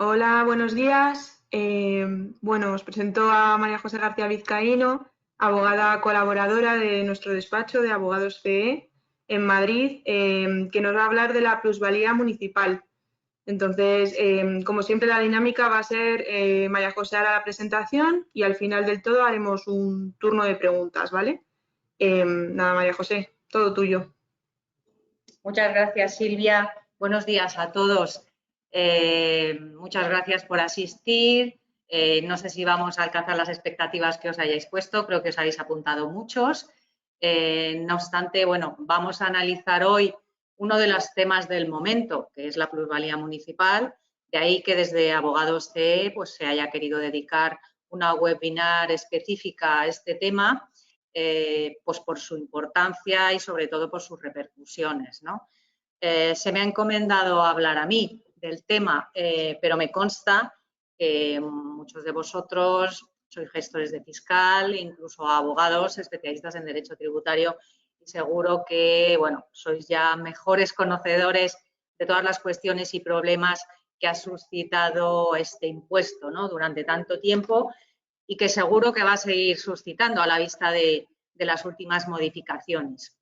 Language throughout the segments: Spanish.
Hola, buenos días. Bueno, os presento a María José García Vizcaíno, abogada colaboradora de nuestro despacho de Abogados CE en Madrid, que nos va a hablar de la plusvalía municipal. Entonces, como siempre, la dinámica va a ser María José hará la presentación y al final del todo haremos un turno de preguntas, ¿vale? Nada, María José, todo tuyo. Muchas gracias, Silvia. Buenos días a todos. Muchas gracias por asistir. No sé si vamos a alcanzar las expectativas que os hayáis puesto, creo que os habéis apuntado muchos. No obstante, bueno, vamos a analizar hoy uno de los temas del momento, que es la plusvalía municipal. De ahí que desde Abogados CE pues, se haya querido dedicar una webinar específica a este tema. Pues por su importancia y sobre todo por sus repercusiones, ¿no? Se me ha encomendado hablar a mí del tema, pero me consta que muchos de vosotros sois gestores de fiscal, incluso abogados especialistas en derecho tributario y seguro que, bueno, sois ya mejores conocedores de todas las cuestiones y problemas que ha suscitado este impuesto, ¿no? Durante tanto tiempo y que seguro que va a seguir suscitando a la vista de las últimas modificaciones.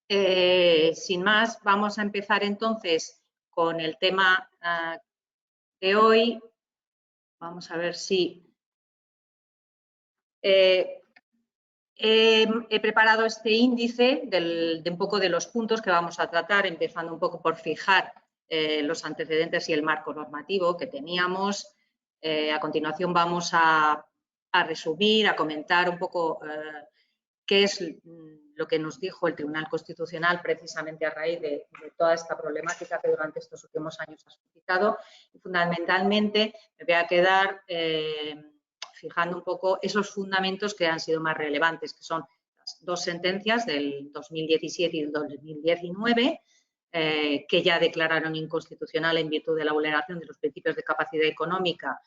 Sin más, vamos a empezar entonces con el tema de hoy. Vamos a ver si he preparado este índice de un poco de los puntos que vamos a tratar, empezando un poco por fijar los antecedentes y el marco normativo que teníamos. A continuación vamos a resumir, a comentar un poco qué es lo que nos dijo el Tribunal Constitucional precisamente a raíz de toda esta problemática que durante estos últimos años ha suscitado. Y fundamentalmente me voy a quedar fijando un poco esos fundamentos que han sido más relevantes, que son las dos sentencias del 2017 y del 2019, que ya declararon inconstitucional en virtud de la vulneración de los principios de capacidad económica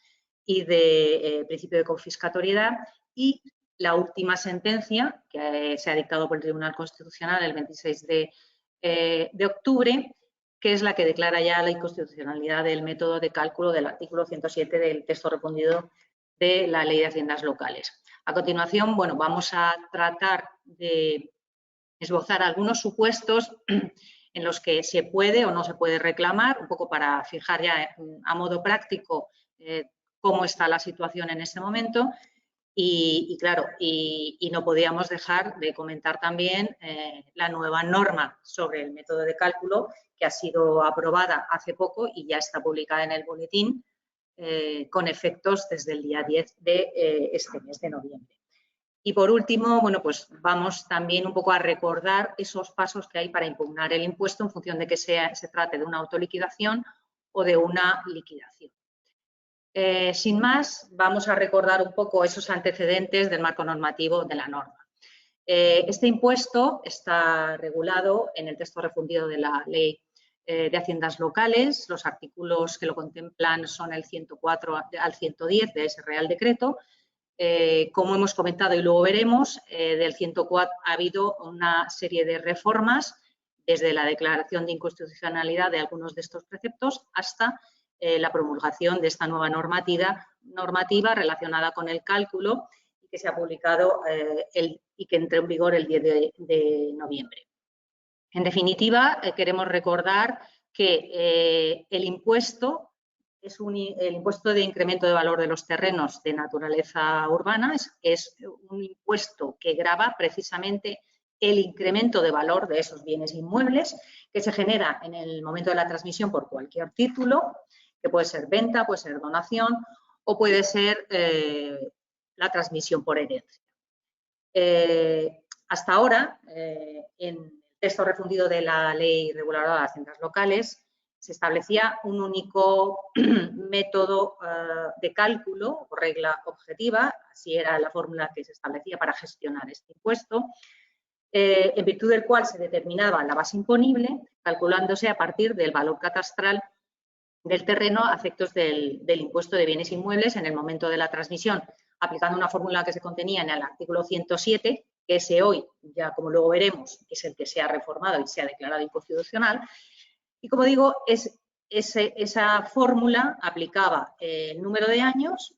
y de principio de confiscatoriedad, y la última sentencia que se ha dictado por el Tribunal Constitucional el 26 de octubre, que es la que declara ya la inconstitucionalidad del método de cálculo del artículo 107 del texto refundido de la Ley de Haciendas Locales. A continuación, bueno, vamos a tratar de esbozar algunos supuestos en los que se puede o no se puede reclamar, un poco para fijar ya a modo práctico cómo está la situación en este momento. Y claro, y no podíamos dejar de comentar también la nueva norma sobre el método de cálculo que ha sido aprobada hace poco y ya está publicada en el boletín con efectos desde el día 10 de este mes de noviembre. Y por último, bueno, pues vamos también un poco a recordar esos pasos que hay para impugnar el impuesto en función de que se trate de una autoliquidación o de una liquidación. Sin más, vamos a recordar un poco esos antecedentes del marco normativo de la norma. Este impuesto está regulado en el texto refundido de la Ley de Haciendas Locales. Los artículos que lo contemplan son el 104 al 110 de ese Real Decreto. Como hemos comentado y luego veremos, del 104 ha habido una serie de reformas desde la declaración de inconstitucionalidad de algunos de estos preceptos hasta la promulgación de esta nueva normativa relacionada con el cálculo y que se ha publicado y que entró en vigor el 10 de noviembre. En definitiva, queremos recordar que el impuesto es el impuesto de incremento de valor de los terrenos de naturaleza urbana, es un impuesto que grava precisamente el incremento de valor de esos bienes inmuebles que se genera en el momento de la transmisión por cualquier título, que puede ser venta, puede ser donación o puede ser la transmisión por herencia. Hasta ahora, en el texto refundido de la Ley Reguladora de Haciendas Locales, se establecía un único método de cálculo o regla objetiva, así era la fórmula que se establecía para gestionar este impuesto, en virtud del cual se determinaba la base imponible, calculándose a partir del valor catastral del terreno a efectos del impuesto de bienes inmuebles en el momento de la transmisión, aplicando una fórmula que se contenía en el artículo 107, que ese hoy, ya como luego veremos, es el que se ha reformado y se ha declarado inconstitucional. Y como digo, es esa fórmula aplicaba el número de años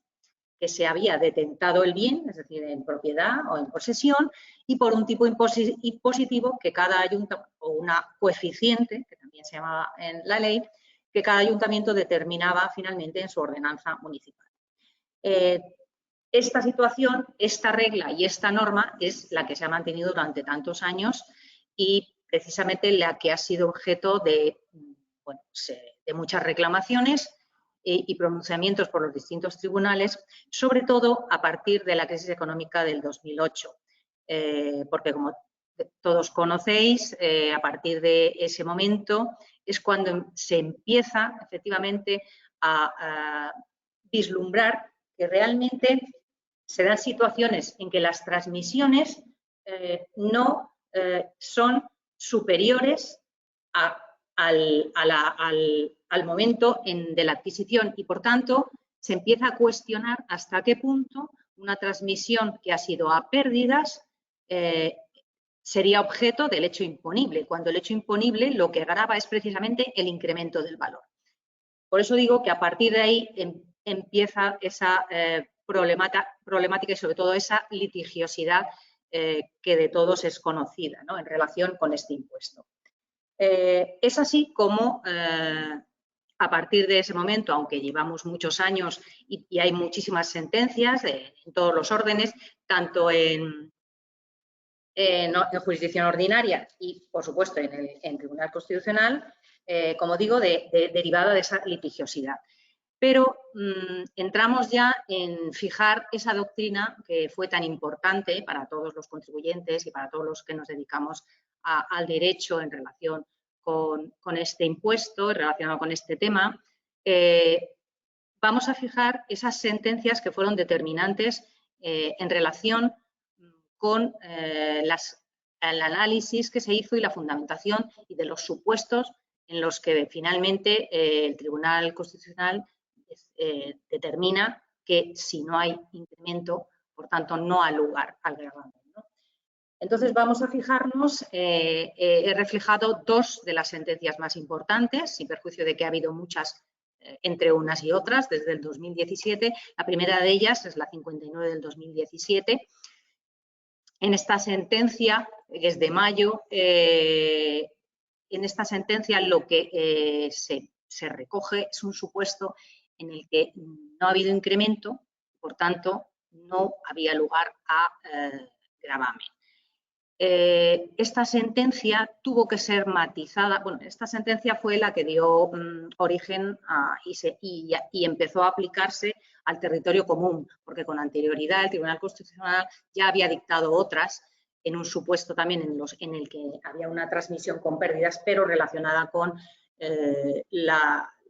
que se había detentado el bien, es decir, en propiedad o en posesión, y por un tipo impositivo que cada ayuntamiento, o una coeficiente, que también se llamaba en la ley, que cada ayuntamiento determinaba finalmente en su ordenanza municipal. Esta situación, esta regla y esta norma es la que se ha mantenido durante tantos años y precisamente la que ha sido objeto de, bueno, de muchas reclamaciones y pronunciamientos por los distintos tribunales, sobre todo a partir de la crisis económica del 2008. Porque como todos conocéis, a partir de ese momento es cuando se empieza efectivamente a vislumbrar que realmente se dan situaciones en que las transmisiones no son superiores al momento de la adquisición y, por tanto, se empieza a cuestionar hasta qué punto una transmisión que ha sido a pérdidas sería objeto del hecho imponible, cuando el hecho imponible lo que grava es precisamente el incremento del valor. Por eso digo que a partir de ahí empieza esa problemática y sobre todo esa litigiosidad que de todos es conocida, ¿no?, en relación con este impuesto. Es así como a partir de ese momento, aunque llevamos muchos años y hay muchísimas sentencias en todos los órdenes, tanto en jurisdicción ordinaria y, por supuesto, en el Tribunal Constitucional, como digo, derivada de esa litigiosidad. Pero entramos ya en fijar esa doctrina que fue tan importante para todos los contribuyentes y para todos los que nos dedicamos al derecho en relación con este impuesto, relacionado con este tema. Vamos a fijar esas sentencias que fueron determinantes en relación con el análisis que se hizo y la fundamentación y de los supuestos en los que finalmente el Tribunal Constitucional determina que si no hay incremento, por tanto, no ha lugar al gravamen, ¿no? Entonces, vamos a fijarnos, he reflejado dos de las sentencias más importantes, sin perjuicio de que ha habido muchas entre unas y otras desde el 2017. La primera de ellas es la 59 del 2017. En esta sentencia, que es de mayo, en esta sentencia lo que se recoge es un supuesto en el que no ha habido incremento, por tanto, no había lugar a gravamen. Esta sentencia tuvo que ser matizada. Bueno, esta sentencia fue la que dio origen y empezó a aplicarse al territorio común, porque con anterioridad el Tribunal Constitucional ya había dictado otras en un supuesto también en el que había una transmisión con pérdidas, pero relacionada con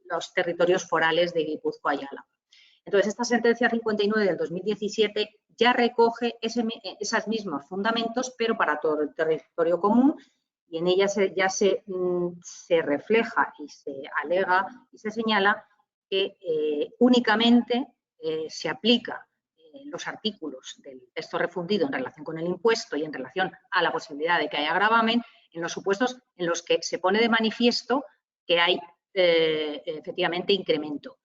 los territorios forales de Guipúzcoa y Álava. Entonces, esta sentencia 59 del 2017 ya recoge esos mismos fundamentos, pero para todo el territorio común, y en ella ya se refleja y se alega y se señala que únicamente se aplica los artículos del texto refundido en relación con el impuesto y en relación a la posibilidad de que haya gravamen en los supuestos en los que se pone de manifiesto que hay efectivamente incremento.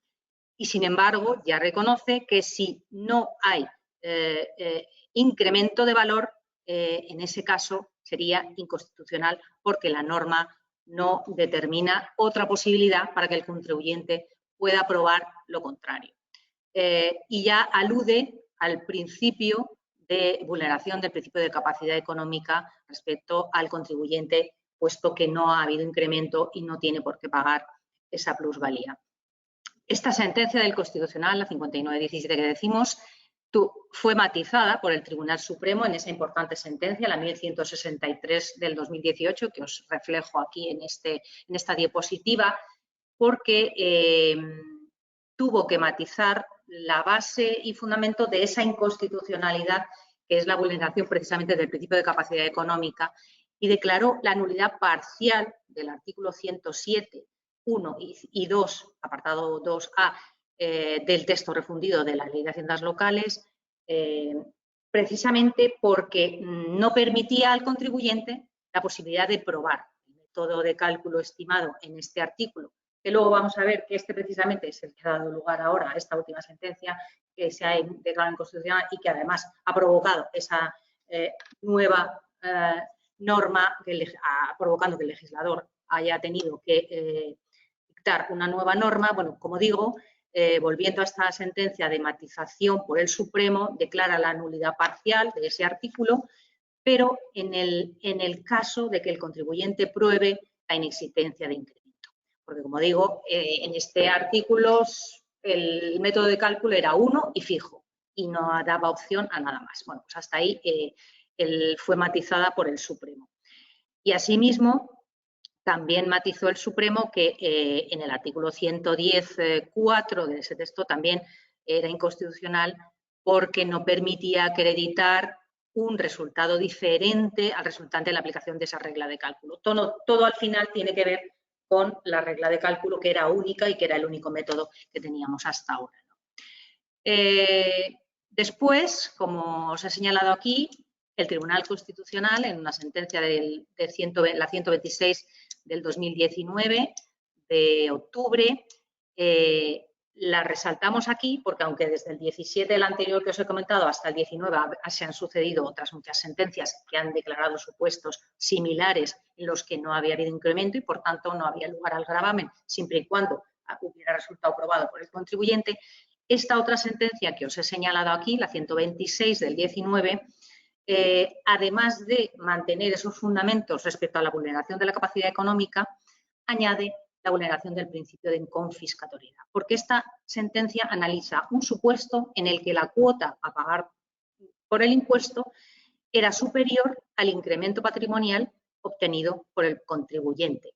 Y, sin embargo, ya reconoce que si no hay incremento de valor, en ese caso sería inconstitucional porque la norma no determina otra posibilidad para que el contribuyente pueda probar lo contrario. Y ya alude al principio de vulneración del principio de capacidad económica respecto al contribuyente, puesto que no ha habido incremento y no tiene por qué pagar esa plusvalía. Esta sentencia del Constitucional, la 59-17 que decimos, fue matizada por el Tribunal Supremo en esa importante sentencia, la 1163 del 2018, que os reflejo aquí en esta diapositiva, porque tuvo que matizar la base y fundamento de esa inconstitucionalidad, que es la vulneración precisamente del principio de capacidad económica, y declaró la nulidad parcial del artículo 107, 1 y 2, apartado 2A, del texto refundido de la Ley de Haciendas Locales, precisamente porque no permitía al contribuyente la posibilidad de probar el método de cálculo estimado en este artículo, que luego vamos a ver que precisamente es el que ha dado lugar ahora a esta última sentencia que se ha declarado inconstitucional y que además ha provocado esa nueva norma, provocando que el legislador haya tenido que dictar una nueva norma. Bueno, como digo, volviendo a esta sentencia de matización por el Supremo, declara la nulidad parcial de ese artículo, pero en el caso de que el contribuyente pruebe la inexistencia de incremento. Porque, como digo, en este artículo el método de cálculo era uno y fijo y no daba opción a nada más. Bueno, pues hasta ahí fue matizada por el Supremo. Y asimismo, también matizó el Supremo que en el artículo 110.4 de ese texto también era inconstitucional porque no permitía acreditar un resultado diferente al resultante de la aplicación de esa regla de cálculo. Todo al final tiene que ver con la regla de cálculo, que era única y que era el único método que teníamos hasta ahora, ¿no? Después, como os he señalado aquí, el Tribunal Constitucional, en una sentencia la 126 del 2019, de octubre, la resaltamos aquí porque aunque desde el 17, el anterior que os he comentado, hasta el 19 se han sucedido otras muchas sentencias que han declarado supuestos similares en los que no había habido incremento y por tanto no había lugar al gravamen siempre y cuando hubiera resultado aprobado por el contribuyente. Esta otra sentencia que os he señalado aquí, la 126 del 19, además de mantener esos fundamentos respecto a la vulneración de la capacidad económica, añade la vulneración del principio de inconfiscatoriedad, porque esta sentencia analiza un supuesto en el que la cuota a pagar por el impuesto era superior al incremento patrimonial obtenido por el contribuyente.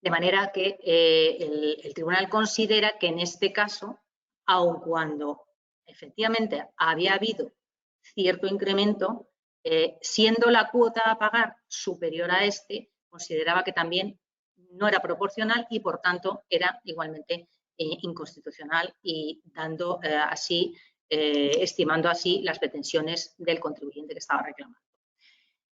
De manera que el tribunal considera que en este caso, aun cuando efectivamente había habido cierto incremento, siendo la cuota a pagar superior a consideraba que también no era proporcional y, por tanto, era igualmente inconstitucional y dando estimando así las pretensiones del contribuyente que estaba reclamando.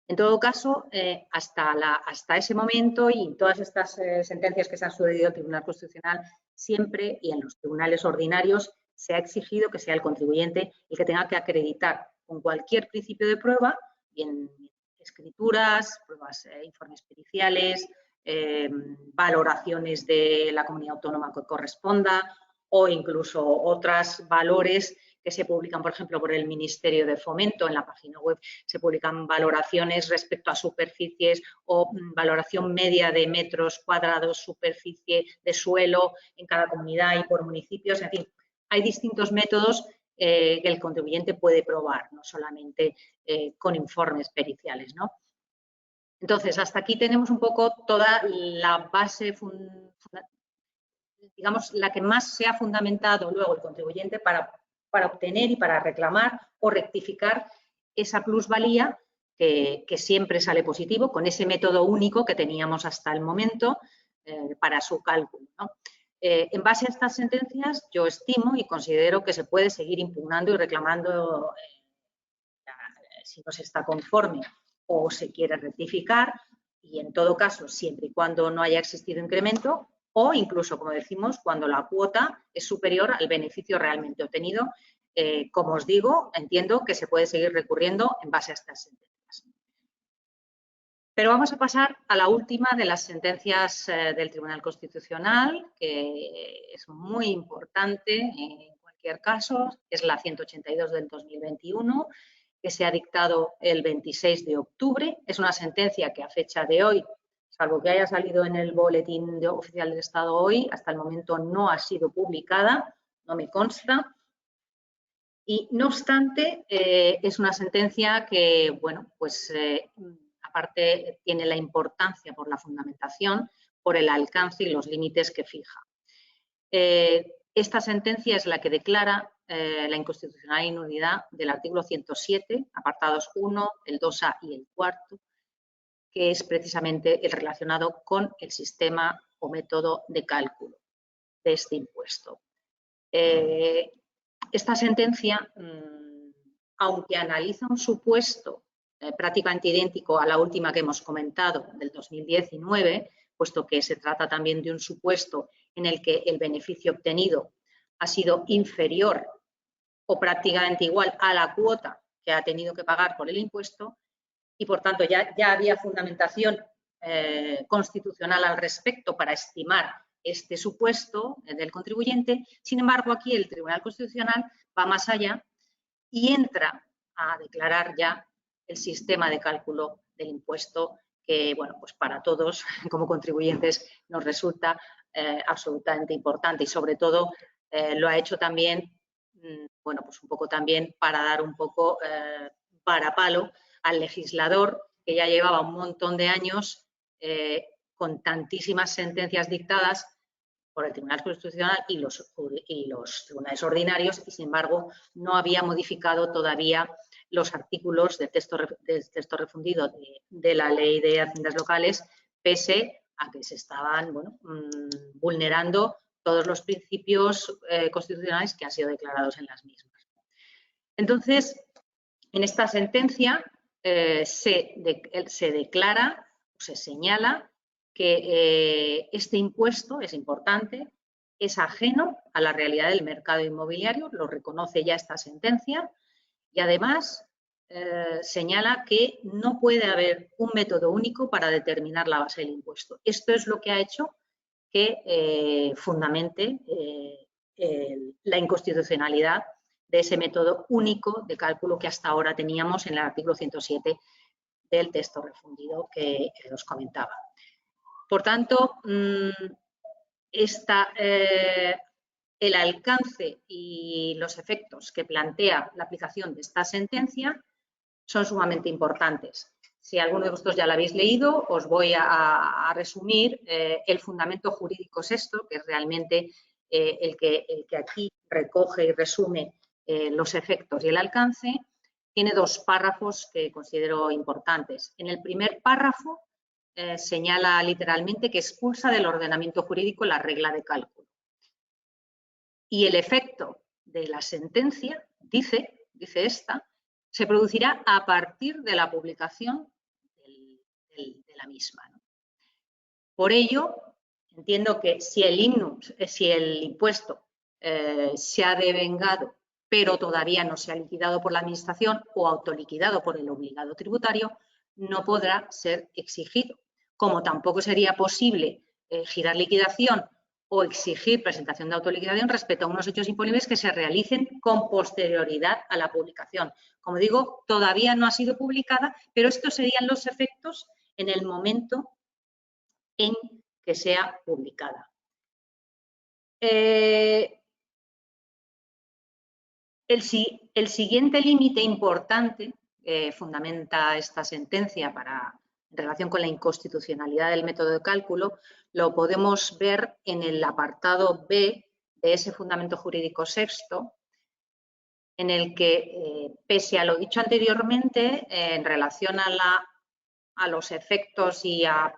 En todo caso, hasta ese momento y en todas estas sentencias que se han sucedido al Tribunal Constitucional, siempre y en los tribunales ordinarios se ha exigido que sea el contribuyente el que tenga que acreditar con cualquier principio de prueba, bien escrituras, pruebas, informes periciales, valoraciones de la comunidad autónoma que corresponda o incluso otros valores que se publican, por ejemplo, por el Ministerio de Fomento. En la página web se publican valoraciones respecto a superficies o valoración media de metros cuadrados, superficie de suelo en cada comunidad y por municipios. En fin, hay distintos métodos que el contribuyente puede probar, no solamente con informes periciales, ¿no? Entonces, hasta aquí tenemos un poco toda la base, digamos, la que más se ha fundamentado luego el contribuyente para obtener y para reclamar o rectificar esa plusvalía que siempre sale positivo con ese método único que teníamos hasta el momento para su cálculo, ¿no? En base a estas sentencias, yo estimo y considero que se puede seguir impugnando y reclamando si no se está conforme o se quiere rectificar y, en todo caso, siempre y cuando no haya existido incremento o incluso, como decimos, cuando la cuota es superior al beneficio realmente obtenido. Como os digo, entiendo que se puede seguir recurriendo en base a estas sentencias. Pero vamos a pasar a la última de las sentencias del Tribunal Constitucional, que es muy importante en cualquier caso, es la 182 del 2021, que se ha dictado el 26 de octubre. Es una sentencia que a fecha de hoy, salvo que haya salido en el boletín oficial del Estado hoy, hasta el momento no ha sido publicada, no me consta. Y no obstante, es una sentencia que, bueno, pues aparte tiene la importancia por la fundamentación, por el alcance y los límites que fija. Esta sentencia es la que declara la inconstitucionalidad y nulidad del artículo 107, apartados 1, el 2A y el 4, que es precisamente el relacionado con el sistema o método de cálculo de este impuesto. Esta sentencia, aunque analiza un supuesto prácticamente idéntico a la última que hemos comentado, del 2019, puesto que se trata también de un supuesto en el que el beneficio obtenido ha sido inferior o prácticamente igual a la cuota que ha tenido que pagar por el impuesto y, por tanto, ya había fundamentación constitucional al respecto para estimar este supuesto del contribuyente. Sin embargo, aquí el Tribunal Constitucional va más allá y entra a declarar ya el sistema de cálculo del impuesto que, bueno, pues para todos como contribuyentes nos resulta absolutamente importante y, sobre todo, lo ha hecho también, bueno, pues un poco también para dar un poco parapalo al legislador que ya llevaba un montón de años con tantísimas sentencias dictadas por el Tribunal Constitucional y los tribunales ordinarios y, sin embargo, no había modificado todavía los artículos del texto refundido de la Ley de Haciendas Locales, pese a que se estaban, bueno, vulnerando todos los principios constitucionales que han sido declarados en las mismas. Entonces, en esta sentencia se declara, se señala que este impuesto es importante, es ajeno a la realidad del mercado inmobiliario, lo reconoce ya esta sentencia y, además, señala que no puede haber un método único para determinar la base del impuesto. Esto es lo que ha hecho que fundamente la inconstitucionalidad de ese método único de cálculo que hasta ahora teníamos en el artículo 107 del texto refundido que os comentaba. Por tanto, el alcance y los efectos que plantea la aplicación de esta sentencia son sumamente importantes. Si alguno de vosotros ya la habéis leído, os voy a resumir el fundamento jurídico sexto, que es realmente el que aquí recoge y resume los efectos y el alcance. Tiene dos párrafos que considero importantes. En el primer párrafo señala literalmente que expulsa del ordenamiento jurídico la regla de cálculo. Y el efecto de la sentencia, dice esta, se producirá a partir de la publicación de la misma, ¿no? Por ello, entiendo que si el impuesto se ha devengado, pero todavía no se ha liquidado por la Administración o autoliquidado por el obligado tributario, no podrá ser exigido. Como tampoco sería posible girar liquidación o exigir presentación de autoliquidación respecto a unos hechos imponibles que se realicen con posterioridad a la publicación. Como digo, todavía no ha sido publicada, pero estos serían los efectos en el momento en que sea publicada. El siguiente límite importante fundamenta esta sentencia en relación con la inconstitucionalidad del método de cálculo lo podemos ver en el apartado B de ese fundamento jurídico sexto, en el que, pese a lo dicho anteriormente, en relación a los efectos y a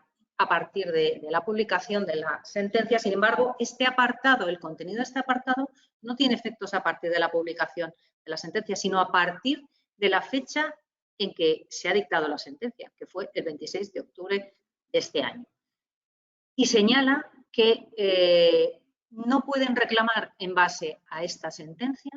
partir de la publicación de la sentencia, sin embargo, este apartado, el contenido de este apartado, no tiene efectos a partir de la publicación de la sentencia, sino a partir de la fecha en que se ha dictado la sentencia, que fue el 26 de octubre de este año. Y señala que no pueden reclamar en base a esta sentencia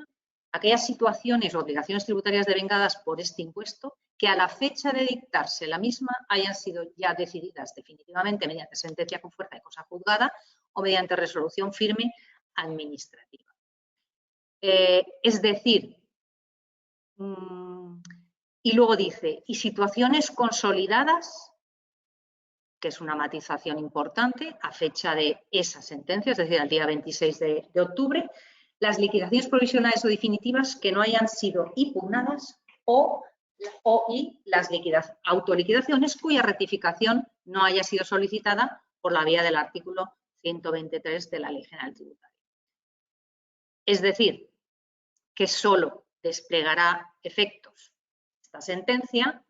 aquellas situaciones o obligaciones tributarias devengadas por este impuesto que a la fecha de dictarse la misma hayan sido ya decididas definitivamente mediante sentencia con fuerza de cosa juzgada o mediante resolución firme administrativa. Es decir, y luego dice, y situaciones consolidadas, que es una matización importante, a fecha de esa sentencia, es decir, al día 26 de octubre, las liquidaciones provisionales o definitivas que no hayan sido impugnadas y las autoliquidaciones cuya rectificación no haya sido solicitada por la vía del artículo 123 de la Ley General Tributaria. Es decir, que solo desplegará efectos esta sentencia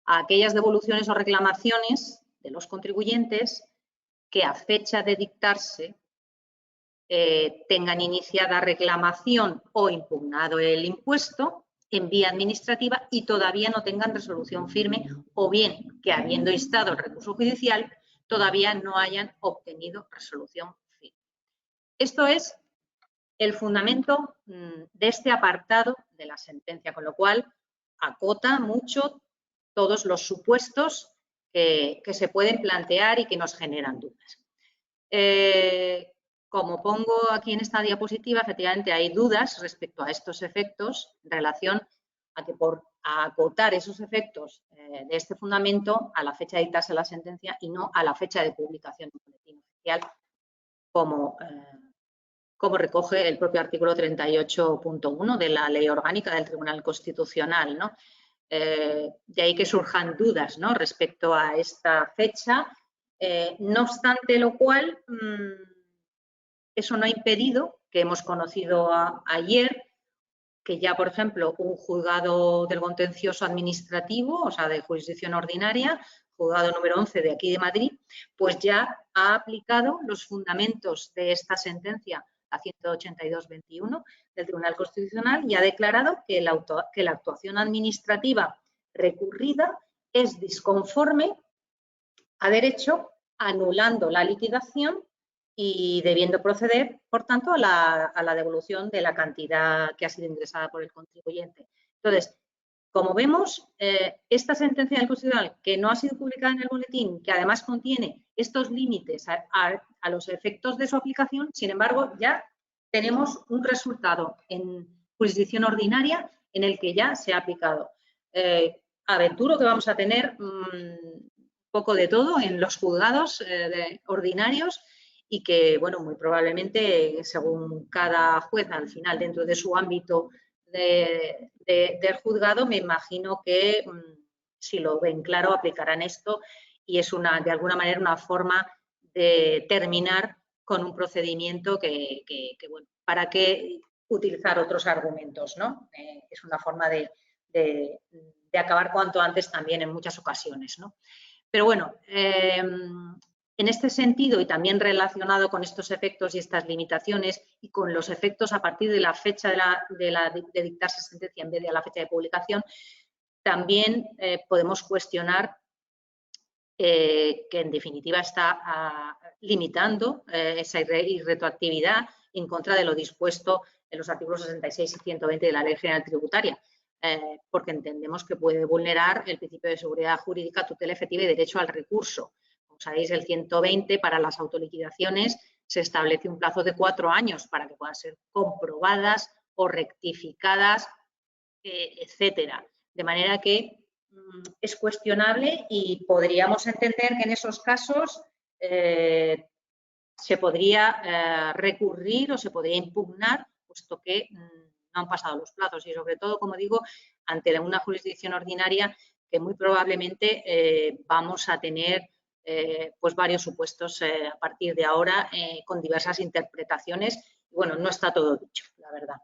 a aquellas devoluciones o reclamaciones de los contribuyentes que a fecha de dictarse tengan iniciada reclamación o impugnado el impuesto en vía administrativa y todavía no tengan resolución firme o bien que, habiendo instado el recurso judicial, todavía no hayan obtenido resolución firme. Esto es el fundamento de este apartado de la sentencia, con lo cual acota mucho todos los supuestos que se pueden plantear y que nos generan dudas. Como pongo aquí en esta diapositiva, efectivamente hay dudas respecto a estos efectos en relación a que por acotar esos efectos de este fundamento a la fecha de dictarse la sentencia y no a la fecha de publicación en el boletín oficial, como recoge el propio artículo 38.1 de la Ley Orgánica del Tribunal Constitucional, ¿no? De ahí que surjan dudas, ¿no?, respecto a esta fecha. No obstante lo cual, eso no ha impedido que hemos conocido ayer que ya, por ejemplo, un juzgado del contencioso administrativo, o sea, de jurisdicción ordinaria, juzgado número 11 de aquí de Madrid, pues ya ha aplicado los fundamentos de esta sentencia, la 182-21 del Tribunal Constitucional, y ha declarado que la actuación administrativa recurrida es disconforme a derecho, anulando la liquidación y debiendo proceder, por tanto, a la devolución de la cantidad que ha sido ingresada por el contribuyente. Entonces, como vemos, esta sentencia del Constitucional, que no ha sido publicada en el boletín, que además contiene estos límites a los efectos de su aplicación, sin embargo, ya tenemos un resultado en jurisdicción ordinaria en el que ya se ha aplicado. Aventuro que vamos a tener poco de todo en los juzgados ordinarios y que, bueno, muy probablemente, según cada juez al final dentro de su ámbito del juzgado, me imagino que si lo ven claro aplicarán esto y es de alguna manera una forma de terminar con un procedimiento que bueno, ¿para qué utilizar otros argumentos, ¿no? Es una forma de acabar cuanto antes también en muchas ocasiones, ¿no? Pero bueno, en este sentido y también relacionado con estos efectos y estas limitaciones y con los efectos a partir de la fecha de dictarse sentencia en vez de a la fecha de publicación, también podemos cuestionar que en definitiva está limitando esa irretroactividad en contra de lo dispuesto en los artículos 66 y 120 de la Ley General Tributaria. Porque entendemos que puede vulnerar el principio de seguridad jurídica, tutela efectiva y derecho al recurso. Como sabéis, el 120 para las autoliquidaciones se establece un plazo de 4 años para que puedan ser comprobadas o rectificadas, etcétera. De manera que es cuestionable y podríamos entender que en esos casos se podría recurrir o se podría impugnar, puesto que no han pasado los plazos y, sobre todo, como digo, ante una jurisdicción ordinaria que muy probablemente vamos a tener pues varios supuestos a partir de ahora con diversas interpretaciones. Y, bueno, no está todo dicho, la verdad.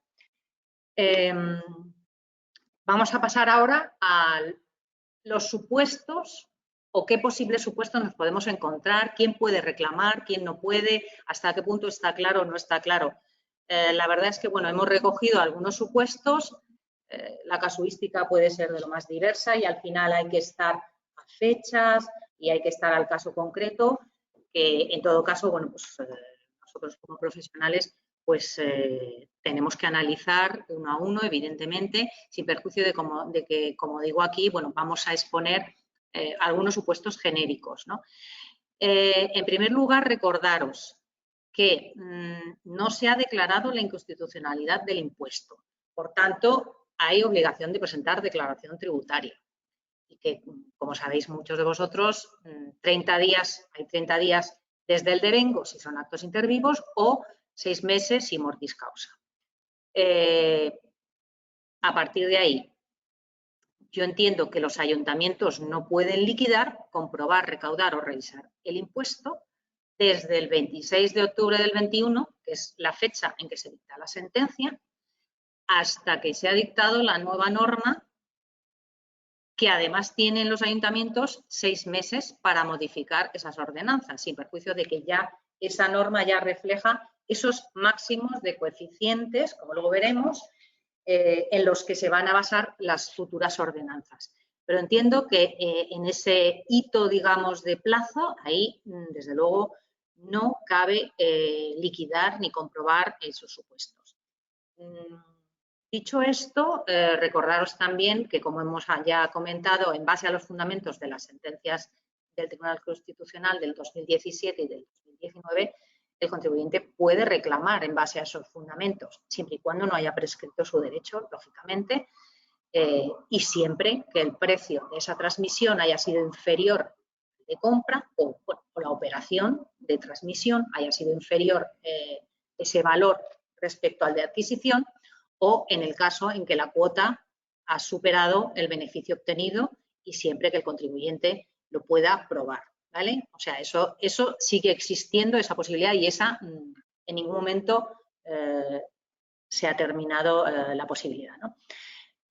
Vamos a pasar ahora a los supuestos o qué posibles supuestos nos podemos encontrar, quién puede reclamar, quién no puede, hasta qué punto está claro o no está claro. La verdad es que, bueno, hemos recogido algunos supuestos, la casuística puede ser de lo más diversa y al final hay que estar a fechas y hay que estar al caso concreto, que en todo caso, bueno, pues nosotros como profesionales pues tenemos que analizar uno a uno, evidentemente, sin perjuicio de que, como digo aquí, bueno, vamos a exponer algunos supuestos genéricos, ¿no? En primer lugar, recordaros que no se ha declarado la inconstitucionalidad del impuesto. Por tanto, hay obligación de presentar declaración tributaria. Y que, como sabéis muchos de vosotros, hay 30 días desde el devengo, si son actos intervivos, o 6 meses si mortis causa. A partir de ahí, yo entiendo que los ayuntamientos no pueden liquidar, comprobar, recaudar o revisar el impuesto desde el 26 de octubre del 21, que es la fecha en que se dicta la sentencia, hasta que se ha dictado la nueva norma, que además tienen los ayuntamientos 6 meses para modificar esas ordenanzas, sin perjuicio de que ya esa norma ya refleja esos máximos de coeficientes, como luego veremos, en los que se van a basar las futuras ordenanzas. Pero entiendo que en ese hito, digamos, de plazo, ahí, desde luego, no cabe liquidar ni comprobar esos supuestos. Dicho esto, recordaros también que, como hemos ya comentado, en base a los fundamentos de las sentencias del Tribunal Constitucional del 2017 y del 2019, el contribuyente puede reclamar en base a esos fundamentos, siempre y cuando no haya prescrito su derecho, lógicamente, y siempre que el precio de esa transmisión haya sido inferior de compra o la operación de transmisión haya sido inferior ese valor respecto al de adquisición, o en el caso en que la cuota ha superado el beneficio obtenido y siempre que el contribuyente lo pueda probar, ¿vale? O sea, eso sigue existiendo, esa posibilidad, y esa en ningún momento se ha terminado la posibilidad, ¿no?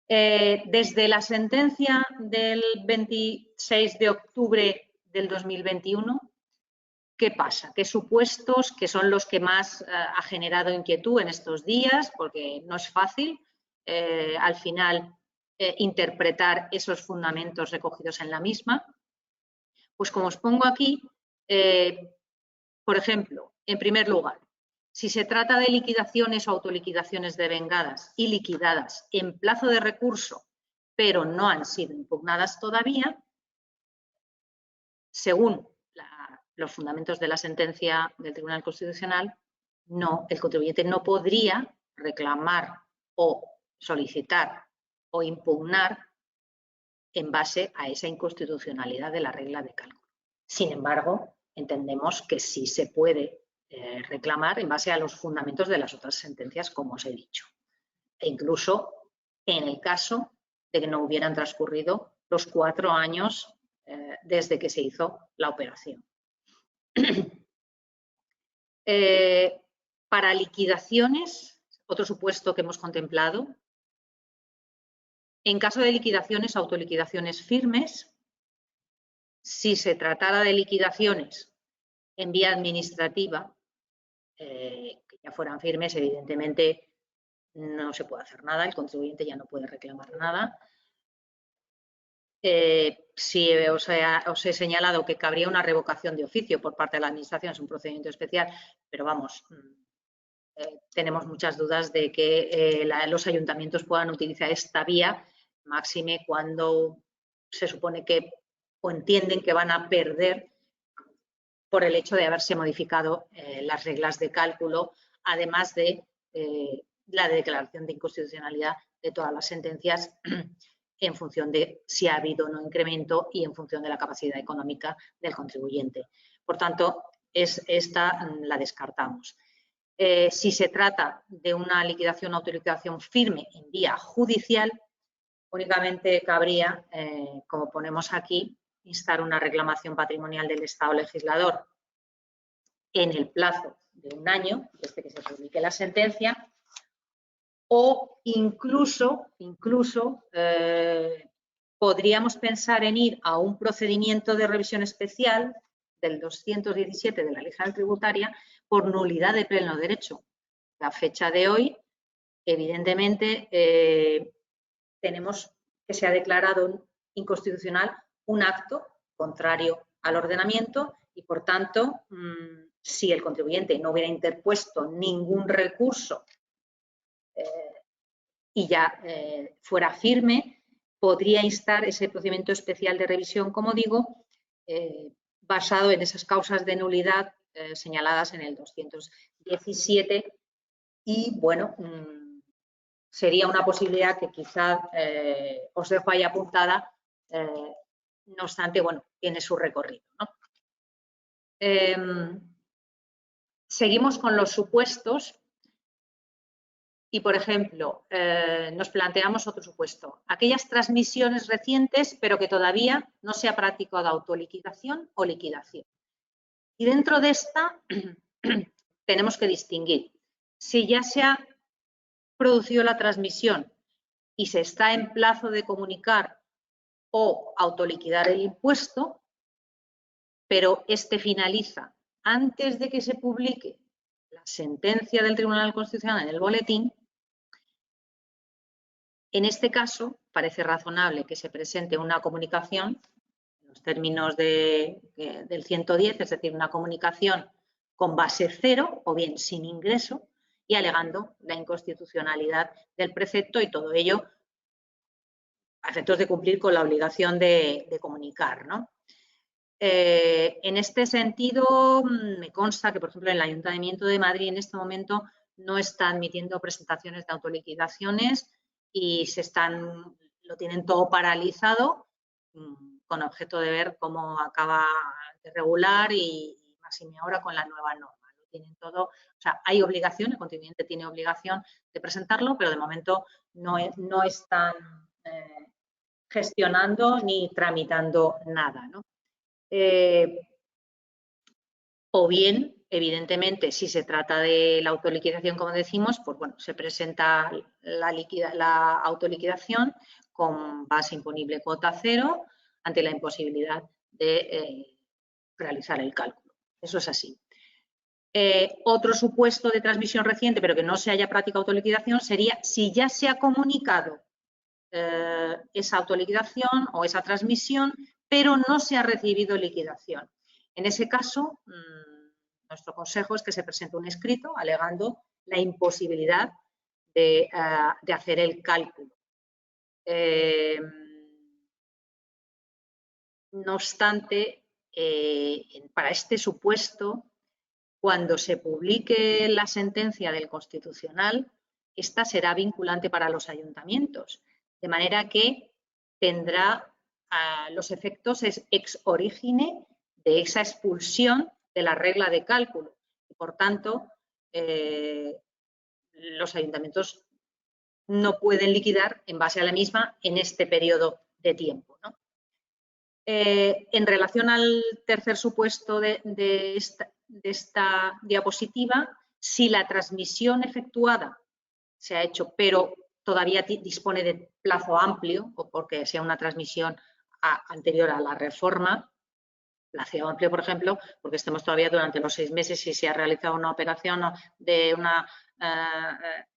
Desde la sentencia del 26 de octubre del 2021, ¿qué pasa? ¿Qué supuestos, que son los que más ha generado inquietud en estos días? Porque no es fácil al final interpretar esos fundamentos recogidos en la misma. Pues como os pongo aquí, por ejemplo, en primer lugar, si se trata de liquidaciones o autoliquidaciones devengadas y liquidadas en plazo de recurso, pero no han sido impugnadas todavía, según los fundamentos de la sentencia del Tribunal Constitucional, el contribuyente no podría reclamar o solicitar o impugnar en base a esa inconstitucionalidad de la regla de cálculo. Sin embargo, entendemos que sí se puede reclamar en base a los fundamentos de las otras sentencias, como os he dicho. E incluso en el caso de que no hubieran transcurrido los 4 años desde que se hizo la operación. Para liquidaciones, otro supuesto que hemos contemplado, en caso de liquidaciones, autoliquidaciones firmes, si se tratara de liquidaciones en vía administrativa, que ya fueran firmes, evidentemente no se puede hacer nada, el contribuyente ya no puede reclamar nada. Si os he señalado que cabría una revocación de oficio por parte de la Administración, es un procedimiento especial, pero vamos, tenemos muchas dudas de que los ayuntamientos puedan utilizar esta vía, máxime cuando se supone que o entienden que van a perder por el hecho de haberse modificado las reglas de cálculo, además de la declaración de inconstitucionalidad de todas las sentencias en función de si ha habido o no incremento y en función de la capacidad económica del contribuyente. Por tanto, esta la descartamos. Si se trata de una liquidación o autoliquidación firme en vía judicial, únicamente cabría, como ponemos aquí, instar una reclamación patrimonial del Estado legislador en el plazo de 1 año desde que se publique la sentencia, o incluso podríamos pensar en ir a un procedimiento de revisión especial del 217 de la Ley General Tributaria por nulidad de pleno derecho. A fecha de hoy, evidentemente, tenemos que se ha declarado inconstitucional un acto contrario al ordenamiento y, por tanto, si el contribuyente no hubiera interpuesto ningún recurso y ya fuera firme, podría instar ese procedimiento especial de revisión, como digo, basado en esas causas de nulidad señaladas en el 217 y, bueno, sería una posibilidad que quizá os dejo ahí apuntada, no obstante, bueno, tiene su recorrido, ¿no? Seguimos con los supuestos y, por ejemplo, nos planteamos otro supuesto. Aquellas transmisiones recientes, pero que todavía no se ha practicado autoliquidación o liquidación. Y dentro de esta tenemos que distinguir si ya se ha producido la transmisión y se está en plazo de comunicar o autoliquidar el impuesto, pero este finaliza antes de que se publique la sentencia del Tribunal Constitucional en el boletín. En este caso, parece razonable que se presente una comunicación en los términos del 110, es decir, una comunicación con base cero o bien sin ingreso y alegando la inconstitucionalidad del precepto y todo ello a efectos de cumplir con la obligación de comunicar, ¿no? En este sentido, me consta que, por ejemplo, el Ayuntamiento de Madrid en este momento no está admitiendo presentaciones de autoliquidaciones y lo tienen todo paralizado con objeto de ver cómo acaba de regular y máxime ahora con la nueva norma. Lo tienen todo, o sea, hay obligación, el contribuyente tiene obligación de presentarlo, pero de momento no están gestionando ni tramitando nada, ¿no? O bien, evidentemente, si se trata de la autoliquidación, como decimos, pues bueno, se presenta la autoliquidación con base imponible cuota cero ante la imposibilidad de realizar el cálculo. Eso es así. Otro supuesto de transmisión reciente, pero que no se haya práctica autoliquidación, sería si ya se ha comunicado esa autoliquidación o esa transmisión, pero no se ha recibido liquidación. En ese caso, nuestro consejo es que se presente un escrito alegando la imposibilidad de hacer el cálculo. No obstante, para este supuesto, cuando se publique la sentencia del Constitucional, esta será vinculante para los ayuntamientos, de manera que tendrá los efectos ex origine de esa expulsión de la regla de cálculo. Y, por tanto, los ayuntamientos no pueden liquidar en base a la misma en este periodo de tiempo, ¿no? En relación al tercer supuesto de esta diapositiva, si la transmisión efectuada se ha hecho, pero todavía dispone de plazo amplio, o porque sea una transmisión anterior a la reforma, plazo amplio, por ejemplo, porque estemos todavía durante los 6 meses y se ha realizado una operación de una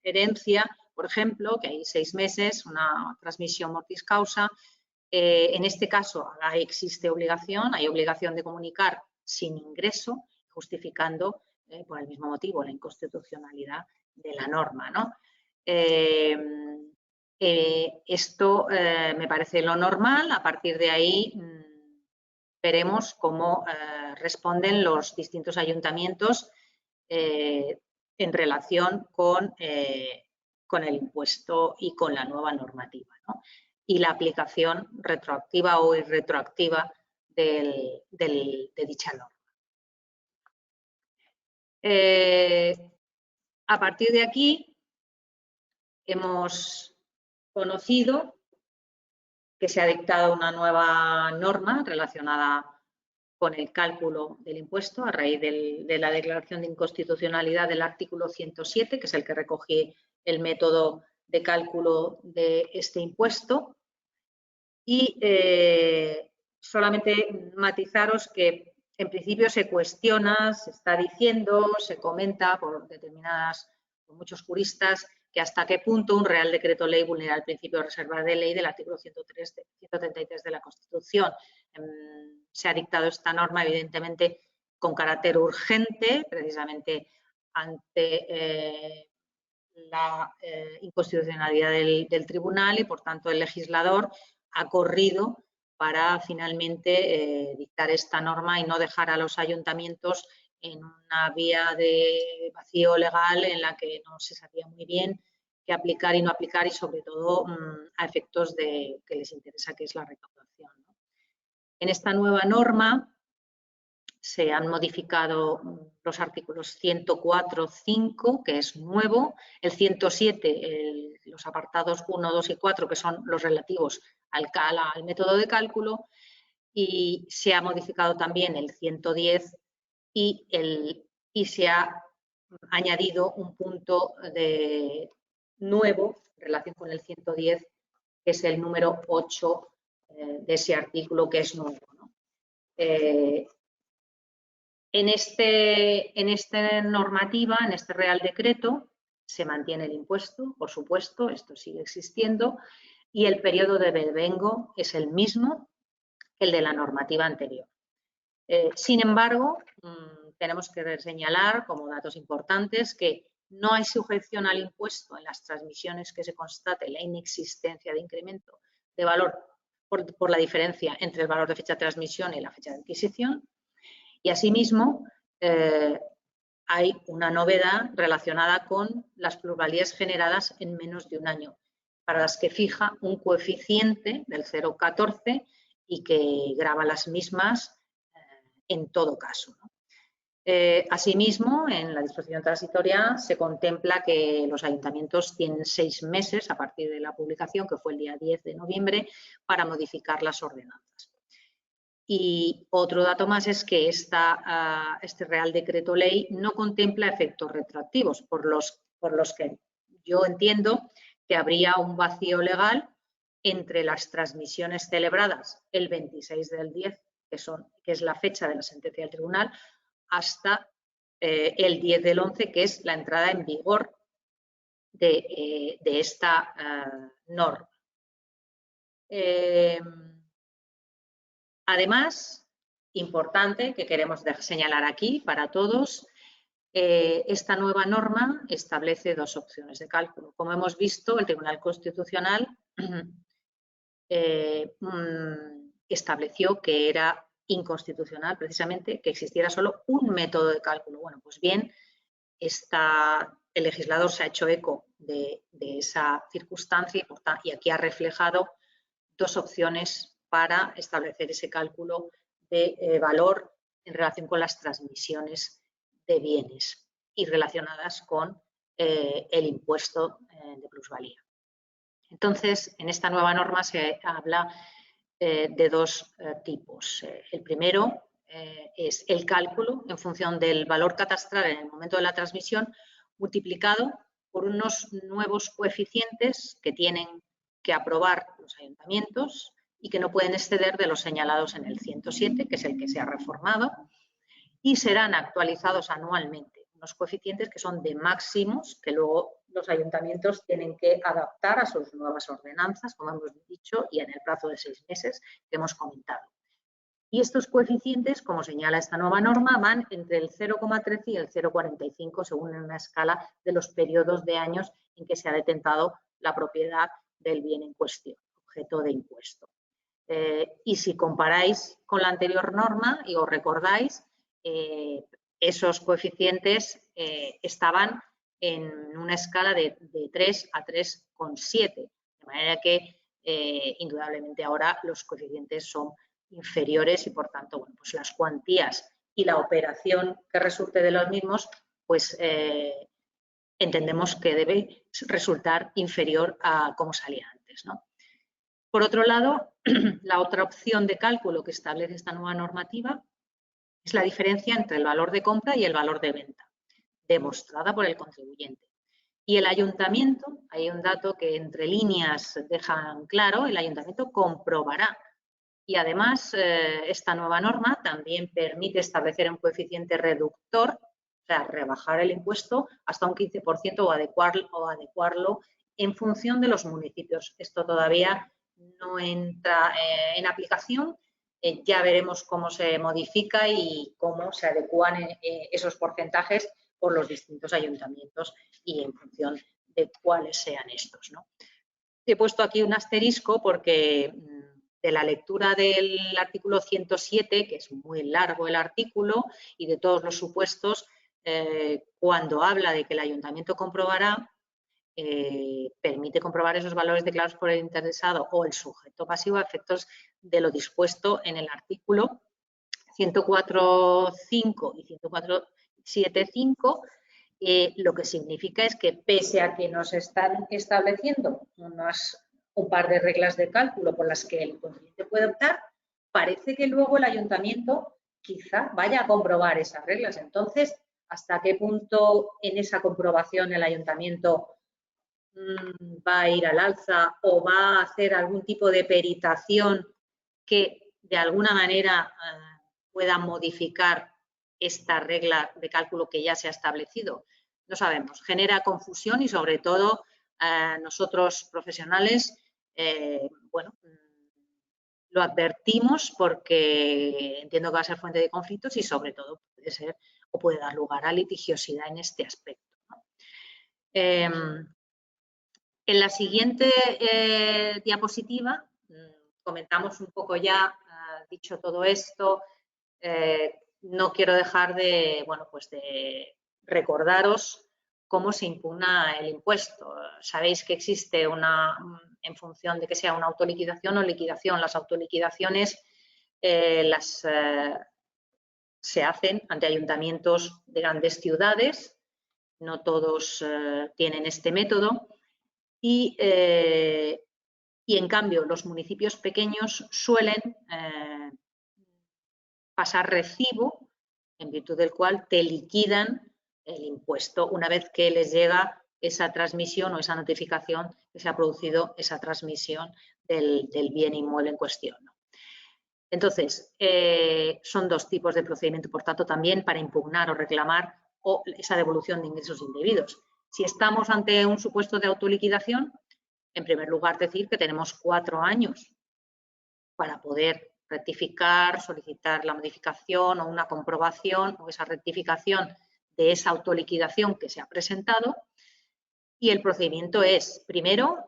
herencia, por ejemplo, que hay 6 meses, una transmisión mortis causa. En este caso existe obligación, hay obligación de comunicar sin ingreso, justificando por el mismo motivo la inconstitucionalidad de la norma, ¿no? Esto me parece lo normal. A partir de ahí veremos cómo responden los distintos ayuntamientos en relación con el impuesto y con la nueva normativa, ¿no? Y la aplicación retroactiva o irretroactiva de dicha norma. A partir de aquí hemos conocido que se ha dictado una nueva norma relacionada con el cálculo del impuesto a raíz de la declaración de inconstitucionalidad del artículo 107, que es el que recoge el método de cálculo de este impuesto. Y solamente matizaros que en principio se cuestiona, se está diciendo, se comenta por muchos juristas, que hasta qué punto un Real Decreto Ley vulnera el principio de reserva de ley del artículo 133 de la Constitución. Se ha dictado esta norma, evidentemente, con carácter urgente, precisamente ante la inconstitucionalidad del tribunal, y, por tanto, el legislador ha corrido para finalmente dictar esta norma y no dejar a los ayuntamientos en una vía de vacío legal en la que no se sabía muy bien qué aplicar y no aplicar, y sobre todo a efectos de que les interesa, que es la recaudación, ¿no? En esta nueva norma se han modificado los artículos 104.5, que es nuevo, el 107, los apartados 1, 2 y 4, que son los relativos al método de cálculo, y se ha modificado también el 110 y se ha añadido un punto nuevo en relación con el 110, que es el número 8 de ese artículo, que es nuevo, ¿no? En esta normativa, en este Real Decreto, se mantiene el impuesto, por supuesto, esto sigue existiendo, y el periodo de devengo es el mismo que el de la normativa anterior. Sin embargo, tenemos que señalar como datos importantes que no hay sujeción al impuesto en las transmisiones que se constate la inexistencia de incremento de valor por la diferencia entre el valor de fecha de transmisión y la fecha de adquisición. Y asimismo, hay una novedad relacionada con las plusvalías generadas en menos de un año, para las que fija un coeficiente del 0,14 y que grava las mismas en todo caso, ¿no? Asimismo, en la disposición transitoria se contempla que los ayuntamientos tienen 6 meses a partir de la publicación, que fue el día 10 de noviembre, para modificar las ordenanzas. Y otro dato más es que este Real Decreto Ley no contempla efectos retroactivos, por los que yo entiendo que habría un vacío legal entre las transmisiones celebradas el 26 del 10, que es la fecha de la sentencia del tribunal, hasta el 10 del 11, que es la entrada en vigor de esta norma. Además, importante que queremos señalar aquí para todos, esta nueva norma establece 2 opciones de cálculo. Como hemos visto, el Tribunal Constitucional estableció que era inconstitucional precisamente que existiera solo un método de cálculo. Bueno, pues bien, el legislador se ha hecho eco de esa circunstancia y aquí ha reflejado 2 opciones para establecer ese cálculo de valor en relación con las transmisiones de bienes y relacionadas con el impuesto de plusvalía. Entonces, en esta nueva norma se habla de 2 tipos. El primero es el cálculo en función del valor catastral en el momento de la transmisión multiplicado por unos nuevos coeficientes que tienen que aprobar los ayuntamientos y que no pueden exceder de los señalados en el 107, que es el que se ha reformado, y serán actualizados anualmente. Unos coeficientes que son de máximos, que luego los ayuntamientos tienen que adaptar a sus nuevas ordenanzas, como hemos dicho, y en el plazo de 6 meses que hemos comentado. Y estos coeficientes, como señala esta nueva norma, van entre el 0,13 y el 0,45 según una escala de los periodos de años en que se ha detentado la propiedad del bien en cuestión, objeto de impuesto. Y si comparáis con la anterior norma y os recordáis, esos coeficientes estaban en una escala de 3 a 3,7, de manera que indudablemente ahora los coeficientes son inferiores y por tanto, bueno, pues las cuantías y la operación que resulte de los mismos, pues entendemos que debe resultar inferior a como salía antes, ¿no? Por otro lado, la otra opción de cálculo que establece esta nueva normativa es la diferencia entre el valor de compra y el valor de venta, demostrada por el contribuyente. Y el ayuntamiento, hay un dato que entre líneas dejan claro, el ayuntamiento comprobará. Y además, esta nueva norma también permite establecer un coeficiente reductor, o sea, rebajar el impuesto hasta un 15% o adecuarlo en función de los municipios. Esto todavía no entra en aplicación. Ya veremos cómo se modifica y cómo se adecúan esos porcentajes por los distintos ayuntamientos y en función de cuáles sean estos, ¿no? He puesto aquí un asterisco porque de la lectura del artículo 107, que es muy largo el artículo, y de todos los supuestos, cuando habla de que el ayuntamiento comprobará, permite comprobar esos valores declarados por el interesado o el sujeto pasivo a efectos de lo dispuesto en el artículo 104.5 y 104.7.5, lo que significa es que pese a que nos están estableciendo un par de reglas de cálculo por las que el contribuyente puede optar, parece que luego el ayuntamiento quizá vaya a comprobar esas reglas. Entonces, ¿hasta qué punto en esa comprobación el ayuntamiento va a ir al alza o va a hacer algún tipo de peritación que de alguna manera pueda modificar esta regla de cálculo que ya se ha establecido? No sabemos. Genera confusión y sobre todo nosotros profesionales bueno, lo advertimos porque entiendo que va a ser fuente de conflictos y sobre todo puede ser o puede dar lugar a litigiosidad en este aspecto, ¿no? En la siguiente diapositiva comentamos un poco ya, dicho todo esto, no quiero dejar de, bueno, pues de recordaros cómo se impugna el impuesto. Sabéis que existe en función de que sea una autoliquidación o liquidación. Las autoliquidaciones se hacen ante ayuntamientos de grandes ciudades, no todos tienen este método y en cambio los municipios pequeños suelen pasar recibo, en virtud del cual te liquidan el impuesto una vez que les llega esa transmisión o esa notificación que se ha producido esa transmisión del bien inmueble en cuestión, ¿no? Entonces, son dos tipos de procedimiento, por tanto, también para impugnar o reclamar esa devolución de ingresos indebidos. Si estamos ante un supuesto de autoliquidación, en primer lugar decir que tenemos 4 años para poder rectificar, solicitar la modificación o una comprobación o esa rectificación de esa autoliquidación que se ha presentado. Y el procedimiento es, primero,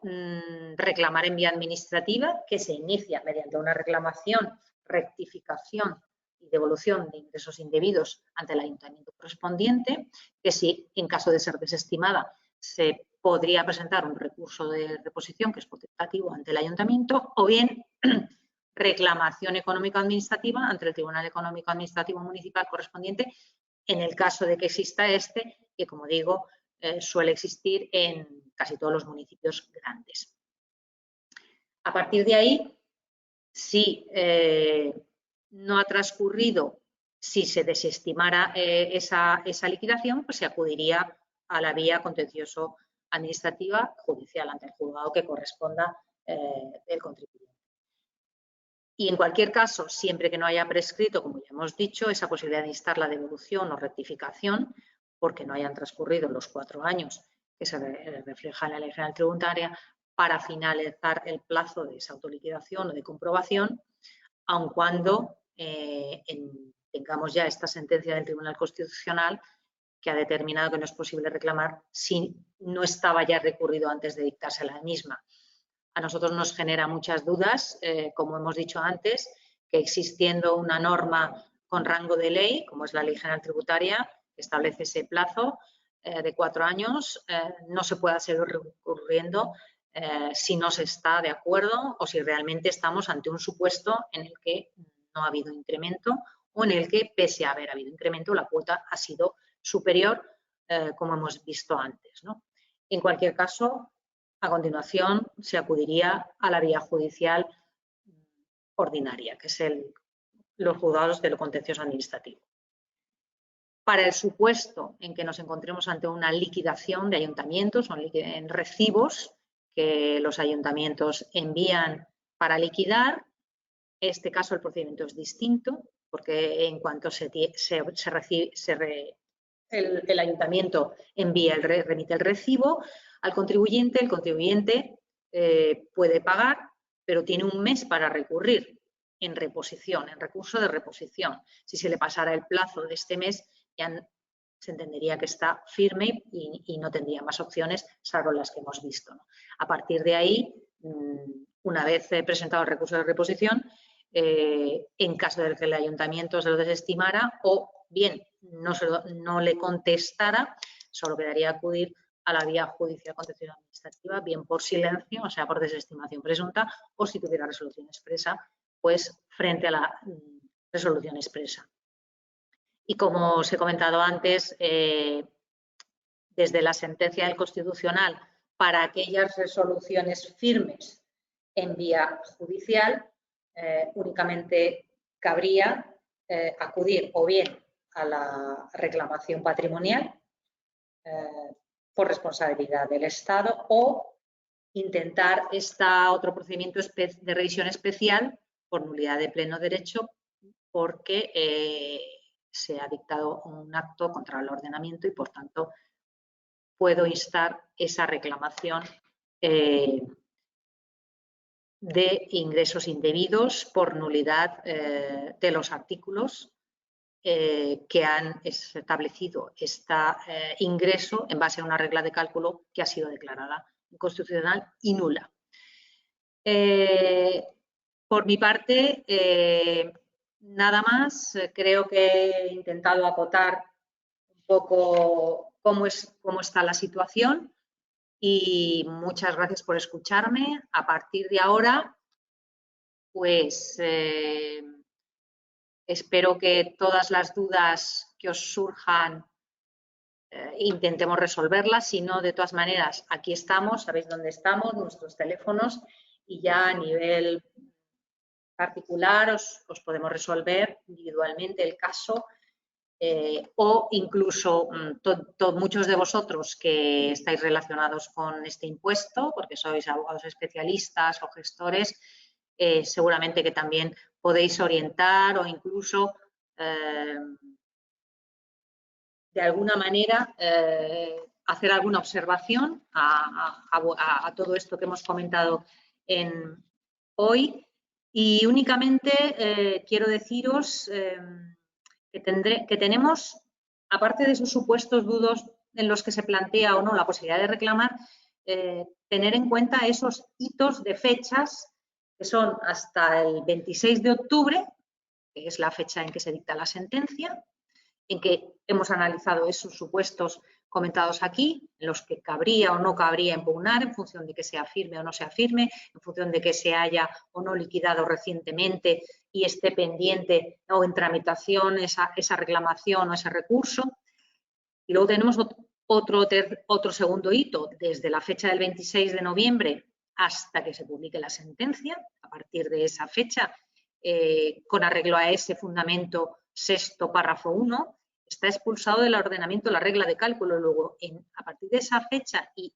reclamar en vía administrativa, que se inicia mediante una reclamación, rectificación y devolución de ingresos indebidos ante el ayuntamiento correspondiente, que si en caso de ser desestimada se podría presentar un recurso de reposición que es potestativo ante el ayuntamiento, o bien reclamación económico-administrativa ante el Tribunal Económico-Administrativo Municipal correspondiente en el caso de que exista este, que como digo, suele existir en casi todos los municipios grandes. A partir de ahí, si no ha transcurrido, si se desestimara esa liquidación, pues se acudiría a la vía contencioso administrativa judicial ante el juzgado que corresponda del contribuyente. Y en cualquier caso, siempre que no haya prescrito, como ya hemos dicho, esa posibilidad de instar la devolución o rectificación, porque no hayan transcurrido los 4 años que se refleja en la Ley General Tributaria, para finalizar el plazo de esa autoliquidación o de comprobación, aun cuando tengamos ya esta sentencia del Tribunal Constitucional que ha determinado que no es posible reclamar si no estaba ya recurrido antes de dictarse la misma. A nosotros nos genera muchas dudas, como hemos dicho antes, que existiendo una norma con rango de ley, como es la Ley General Tributaria, que establece ese plazo de 4 años, no se pueda seguir recurriendo si no se está de acuerdo o si realmente estamos ante un supuesto en el que no ha habido incremento o en el que, pese a haber habido incremento, la cuota ha sido superior, como hemos visto antes, ¿no? En cualquier caso, a continuación, se acudiría a la vía judicial ordinaria, que es los juzgados de lo contencioso administrativo. Para el supuesto en que nos encontremos ante una liquidación de ayuntamientos o en recibos que los ayuntamientos envían para liquidar, en este caso el procedimiento es distinto, porque en cuanto el ayuntamiento remite el recibo al contribuyente, el contribuyente puede pagar, pero tiene un mes para recurrir en reposición, en recurso de reposición. Si se le pasara el plazo de este mes, ya se entendería que está firme y no tendría más opciones, salvo las que hemos visto, ¿no? A partir de ahí, una vez presentado el recurso de reposición, en caso de que el ayuntamiento se lo desestimara o bien no le contestara, solo quedaría acudir a la vía judicial contencioso administrativa, bien por silencio, o sea, por desestimación presunta, o si tuviera resolución expresa, pues frente a la resolución expresa. Y como os he comentado antes, desde la sentencia del Constitucional, para aquellas resoluciones firmes en vía judicial, únicamente cabría acudir o bien a la reclamación patrimonial por responsabilidad del Estado o intentar otro procedimiento de revisión especial por nulidad de pleno derecho porque se ha dictado un acto contra el ordenamiento y, por tanto, puedo instar esa reclamación de ingresos indebidos por nulidad de los artículos que han establecido este ingreso en base a una regla de cálculo que ha sido declarada inconstitucional y nula. Por mi parte, nada más. Creo que he intentado acotar un poco cómo está la situación y muchas gracias por escucharme. A partir de ahora, pues espero que todas las dudas que os surjan intentemos resolverlas. Si no, de todas maneras, aquí estamos, sabéis dónde estamos, nuestros teléfonos, y ya a nivel particular os podemos resolver individualmente el caso o incluso muchos de vosotros que estáis relacionados con este impuesto, porque sois abogados especialistas o gestores, seguramente que también podéis orientar o incluso de alguna manera hacer alguna observación a todo esto que hemos comentado hoy. Y únicamente quiero deciros que tenemos, aparte de esos supuestos dudos en los que se plantea o no la posibilidad de reclamar, tener en cuenta esos hitos de fechas que son hasta el 26 de octubre, que es la fecha en que se dicta la sentencia, en que hemos analizado esos supuestos comentados aquí, en los que cabría o no cabría impugnar en función de que sea firme o no sea firme, en función de que se haya o no liquidado recientemente y esté pendiente o en tramitación esa reclamación o ese recurso. Y luego tenemos otro segundo hito, desde la fecha del 26 de noviembre hasta que se publique la sentencia. A partir de esa fecha, con arreglo a ese fundamento sexto, párrafo 1, está expulsado del ordenamiento la regla de cálculo. Luego, a partir de esa fecha y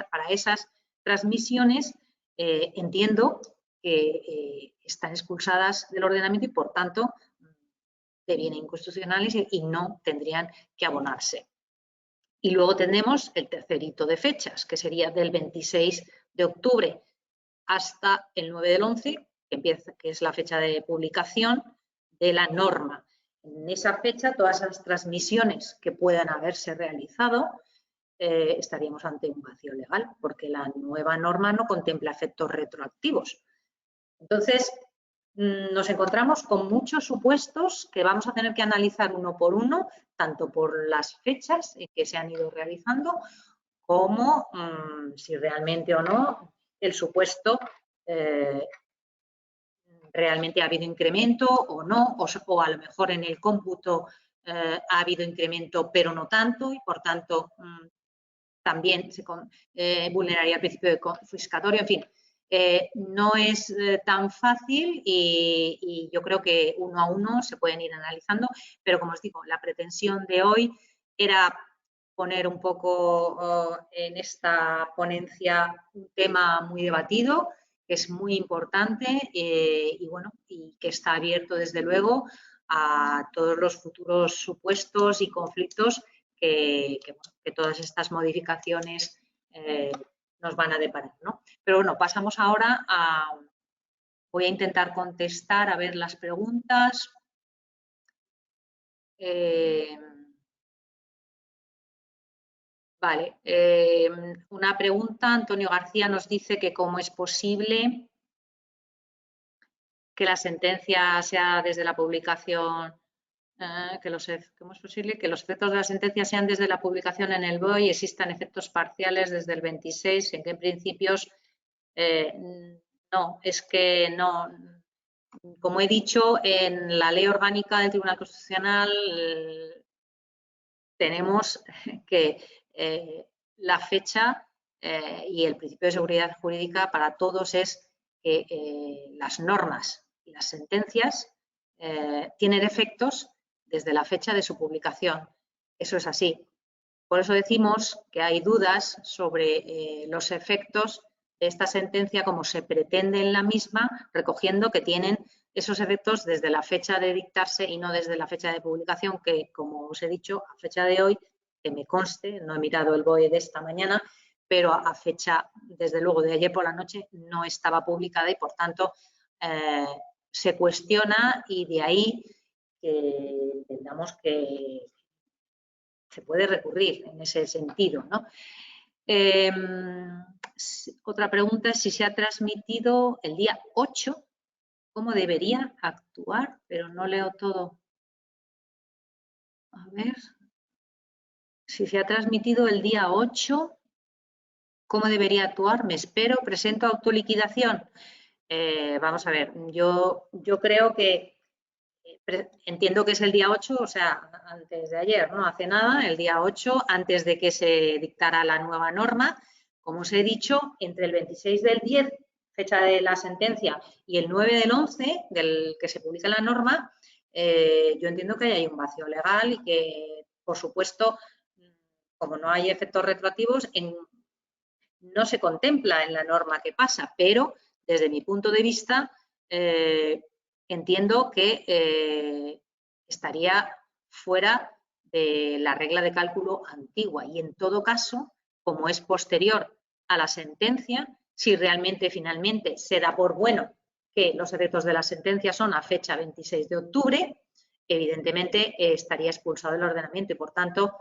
para esas transmisiones, entiendo que están expulsadas del ordenamiento y, por tanto, devienen inconstitucionales y no tendrían que abonarse. Y luego tenemos el tercer hito de fechas, que sería del 26 de octubre hasta el 9 del 11, que es la fecha de publicación de la norma. En esa fecha, todas las transmisiones que puedan haberse realizado, estaríamos ante un vacío legal, porque la nueva norma no contempla efectos retroactivos. Entonces, nos encontramos con muchos supuestos que vamos a tener que analizar uno por uno, tanto por las fechas en que se han ido realizando, como si realmente o no el supuesto realmente ha habido incremento o no, o a lo mejor en el cómputo ha habido incremento pero no tanto y por tanto también se vulneraría el principio de confiscatorio. En fin, no es tan fácil y yo creo que uno a uno se pueden ir analizando, pero como os digo, la pretensión de hoy era poner un poco en esta ponencia un tema muy debatido, que es muy importante y bueno, y que está abierto desde luego a todos los futuros supuestos y conflictos que todas estas modificaciones nos van a deparar, ¿no? Pero bueno, pasamos ahora voy a intentar contestar a ver las preguntas. Vale, una pregunta. Antonio García nos dice que cómo es posible que la sentencia sea desde la publicación, ¿cómo es posible que los efectos de la sentencia sean desde la publicación en el BOE y existan efectos parciales desde el 26? ¿En qué principios? No, es que no. Como he dicho, en la Ley Orgánica del Tribunal Constitucional tenemos que la fecha y el principio de seguridad jurídica para todos es que las normas y las sentencias tienen efectos desde la fecha de su publicación. Eso es así. Por eso decimos que hay dudas sobre los efectos de esta sentencia, como se pretende en la misma, recogiendo que tienen esos efectos desde la fecha de dictarse y no desde la fecha de publicación, que, como os he dicho, a fecha de hoy, que me conste, no he mirado el BOE de esta mañana, pero a fecha, desde luego, de ayer por la noche no estaba publicada y, por tanto, se cuestiona, y de ahí que entendamos que se puede recurrir en ese sentido, ¿no? Otra pregunta es si se ha transmitido el día 8, ¿cómo debería actuar? Pero no leo todo. A ver. Si se ha transmitido el día 8, ¿cómo debería actuar? Me espero, presento autoliquidación. Vamos a ver, yo creo que entiendo que es el día 8, o sea, antes de ayer, no hace nada, el día 8, antes de que se dictara la nueva norma. Como os he dicho, entre el 26 del 10, fecha de la sentencia, y el 9 del 11, del que se publica la norma, yo entiendo que hay un vacío legal y que, por supuesto, como no hay efectos retroactivos, no se contempla en la norma que pasa, pero desde mi punto de vista entiendo que estaría fuera de la regla de cálculo antigua y, en todo caso, como es posterior a la sentencia, si realmente finalmente se da por bueno que los efectos de la sentencia son a fecha 26 de octubre, evidentemente estaría expulsado del ordenamiento y, por tanto,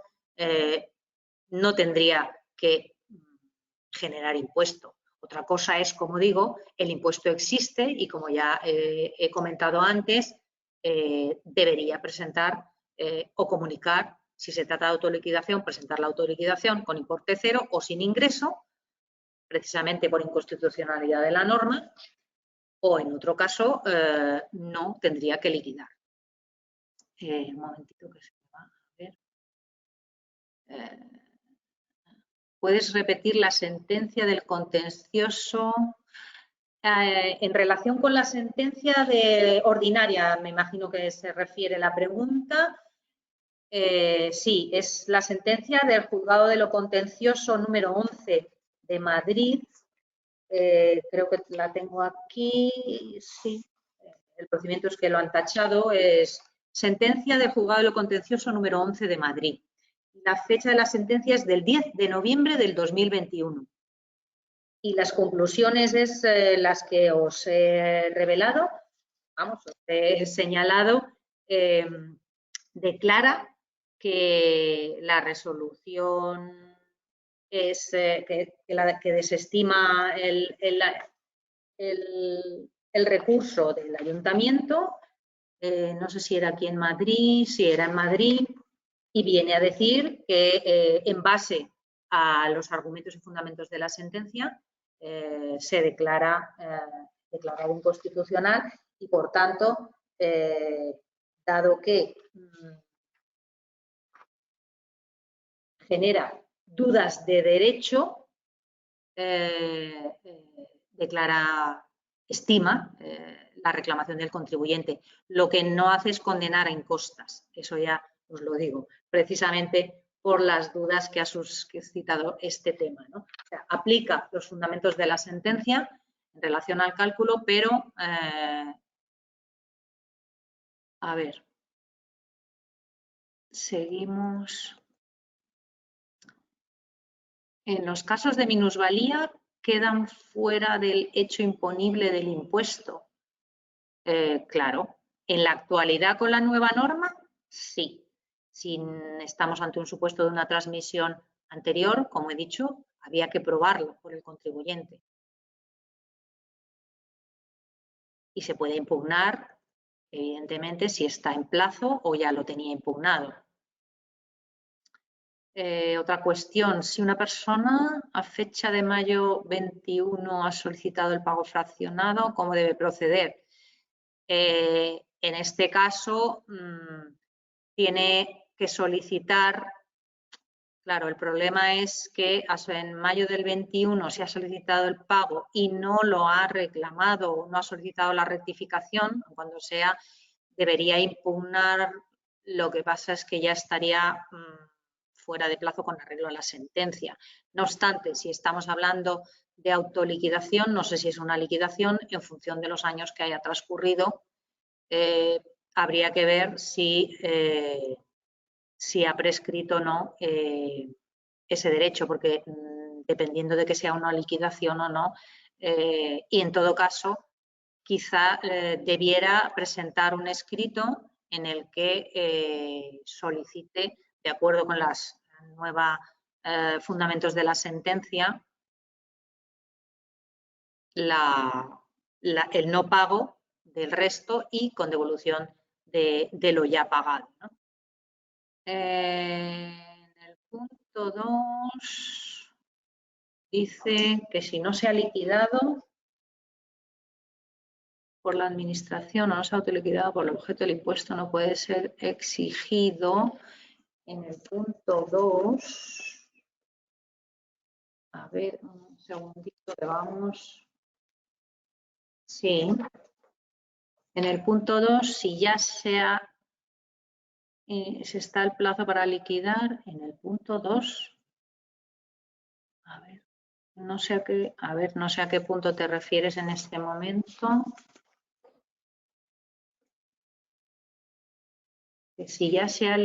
no tendría que generar impuesto. Otra cosa es, como digo, el impuesto existe y, como ya he comentado antes, debería presentar o comunicar, si se trata de autoliquidación, presentar la autoliquidación con importe cero o sin ingreso, precisamente por inconstitucionalidad de la norma, o en otro caso no tendría que liquidar. Un momentito que se me va a ver. ¿Puedes repetir la sentencia del contencioso? En relación con la sentencia ordinaria, me imagino que se refiere la pregunta. Sí, es la sentencia del Juzgado de lo Contencioso número 11 de Madrid. Creo que la tengo aquí. Sí, el procedimiento es que lo han tachado. Es sentencia del Juzgado de lo Contencioso número 11 de Madrid. La fecha de la sentencia es del 10 de noviembre del 2021. Y las conclusiones es las que os he revelado, vamos, os he señalado. Declara que la resolución es que desestima el recurso del ayuntamiento, no sé si era aquí en Madrid, si era en Madrid, y viene a decir que en base a los argumentos y fundamentos de la sentencia se declara declarado inconstitucional y, por tanto, dado que genera dudas de derecho, estima la reclamación del contribuyente. Lo que no hace es condenar en costas, eso ya os lo digo, precisamente por las dudas que ha suscitado este tema, ¿no? O sea, aplica los fundamentos de la sentencia en relación al cálculo, pero, a ver, seguimos. En los casos de minusvalía quedan fuera del hecho imponible del impuesto. Claro, en la actualidad con la nueva norma, sí. Si estamos ante un supuesto de una transmisión anterior, como he dicho, había que probarlo por el contribuyente. Y se puede impugnar, evidentemente, si está en plazo o ya lo tenía impugnado. Otra cuestión, si una persona a fecha de mayo 21 ha solicitado el pago fraccionado, ¿cómo debe proceder? En este caso, tiene que solicitar, claro, el problema es que en mayo del 21 se ha solicitado el pago y no lo ha reclamado, no ha solicitado la rectificación, cuando sea, debería impugnar. Lo que pasa es que ya estaría fuera de plazo con arreglo a la sentencia. No obstante, si estamos hablando de autoliquidación, no sé si es una liquidación, en función de los años que haya transcurrido, habría que ver si ha prescrito o no ese derecho, porque dependiendo de que sea una liquidación o no, y en todo caso quizá debiera presentar un escrito en el que solicite, de acuerdo con los nuevos fundamentos de la sentencia, el no pago del resto y con devolución de lo ya pagado, ¿no? En el punto 2 dice que si no se ha liquidado por la administración o no se ha autoliquidado por el objeto del impuesto, no puede ser exigido. En el punto 2, a ver, un segundito que vamos. Sí. En el punto 2, si ya se está el plazo para liquidar, en el punto 2, a ver, no sé a qué punto te refieres en este momento. Si ya se ha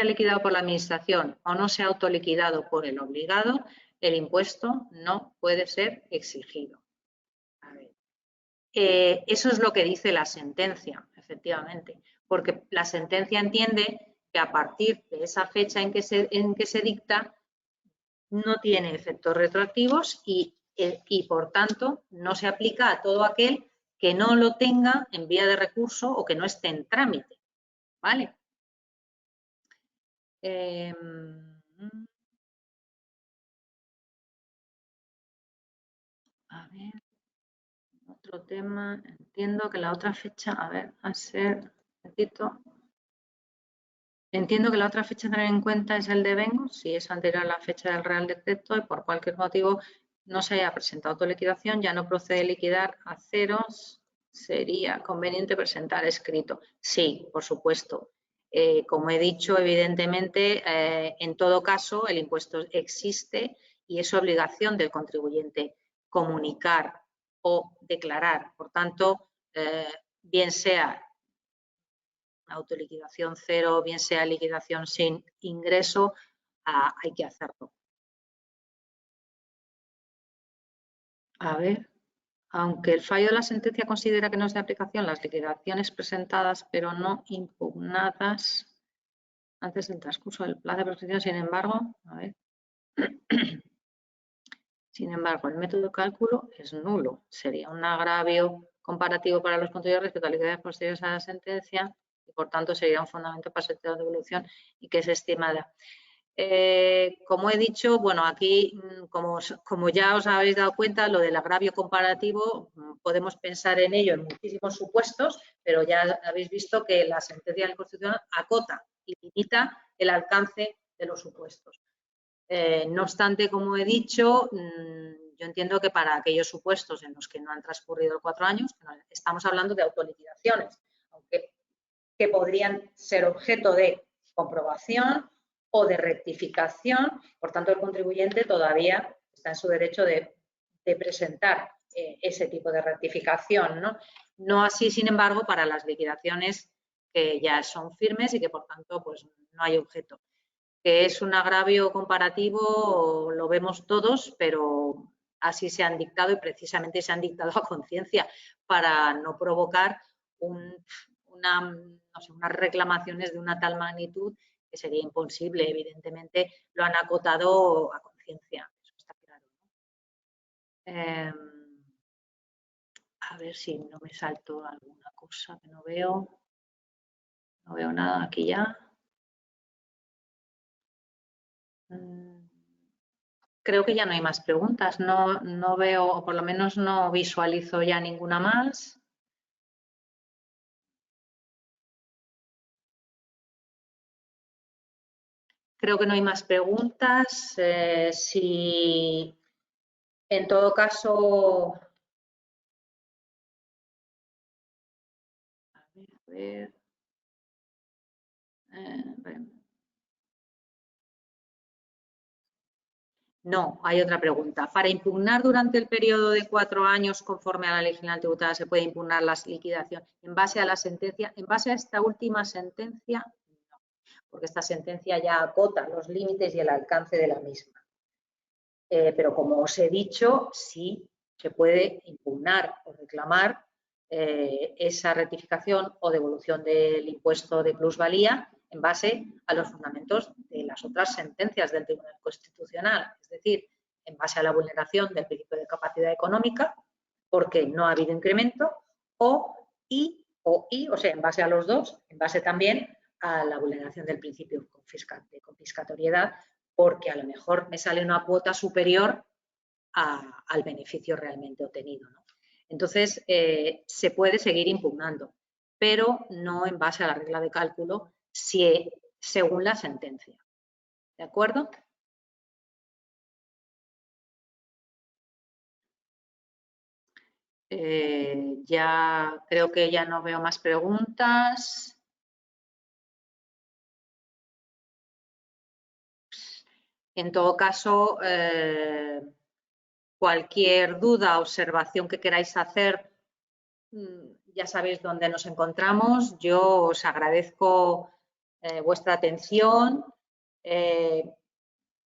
liquidado por la administración o no se ha autoliquidado por el obligado, el impuesto no puede ser exigido. A ver. Eso es lo que dice la sentencia, efectivamente, porque la sentencia entiende que a partir de esa fecha en que se dicta no tiene efectos retroactivos y por tanto no se aplica a todo aquel que no lo tenga en vía de recurso o que no esté en trámite, ¿vale? A ver, otro tema, entiendo que la otra fecha, a ver, a ser, entiendo que la otra fecha a tener en cuenta es el devengo, si es anterior a la fecha del Real Decreto y por cualquier motivo no se haya presentado autoliquidación, ya no procede liquidar a ceros, sería conveniente presentar escrito. Sí, por supuesto. Como he dicho, evidentemente, en todo caso, el impuesto existe y es obligación del contribuyente comunicar o declarar. Por tanto, bien sea autoliquidación cero, bien sea liquidación sin ingreso, hay que hacerlo. A ver, aunque el fallo de la sentencia considera que no es de aplicación las liquidaciones presentadas pero no impugnadas antes del transcurso del plazo de prescripción, sin embargo, a ver, sin embargo, el método de cálculo es nulo. Sería un agravio comparativo para los contribuyentes respecto a liquidaciones posteriores a la sentencia y, por tanto, sería un fundamento para su devolución y que es estimada. Como he dicho, bueno, aquí, como ya os habéis dado cuenta, lo del agravio comparativo, podemos pensar en ello en muchísimos supuestos, pero ya habéis visto que la sentencia del Constitucional acota y limita el alcance de los supuestos. No obstante, como he dicho, yo entiendo que para aquellos supuestos en los que no han transcurrido 4 años, estamos hablando de autoliquidaciones, aunque que podrían ser objeto de comprobación o de rectificación, por tanto el contribuyente todavía está en su derecho de presentar ese tipo de rectificación, ¿no? No así, sin embargo, para las liquidaciones que ya son firmes y que por tanto pues no hay objeto. Que es un agravio comparativo, lo vemos todos, pero así se han dictado y precisamente se han dictado a conciencia para no provocar unas reclamaciones de una tal magnitud que sería imposible. Evidentemente lo han acotado a conciencia, eso está claro, ¿no? A ver si no me salto alguna cosa que no veo. No veo nada aquí ya. Creo que ya no hay más preguntas. No veo, o por lo menos no visualizo ya ninguna más. Creo que no hay más preguntas. Si en todo caso... A ver. No, hay otra pregunta. Para impugnar durante el periodo de 4 años conforme a la Ley General Tributaria se puede impugnar la liquidación en base a la sentencia. En base a esta última sentencia, no, porque esta sentencia ya acota los límites y el alcance de la misma. pero como os he dicho, sí se puede impugnar o reclamar esa rectificación o devolución del impuesto de plusvalía en base a los fundamentos de las otras sentencias del Tribunal Constitucional, es decir, en base a la vulneración del principio de capacidad económica, porque no ha habido incremento, o sea, en base a los dos, en base también a la vulneración del principio de confiscatoriedad, porque a lo mejor me sale una cuota superior al beneficio realmente obtenido, ¿no? Entonces, se puede seguir impugnando, pero no en base a la regla de cálculo, según la sentencia. ¿De acuerdo? Ya creo que ya no veo más preguntas. En todo caso, cualquier duda, observación que queráis hacer, ya sabéis dónde nos encontramos. Yo os agradezco vuestra atención.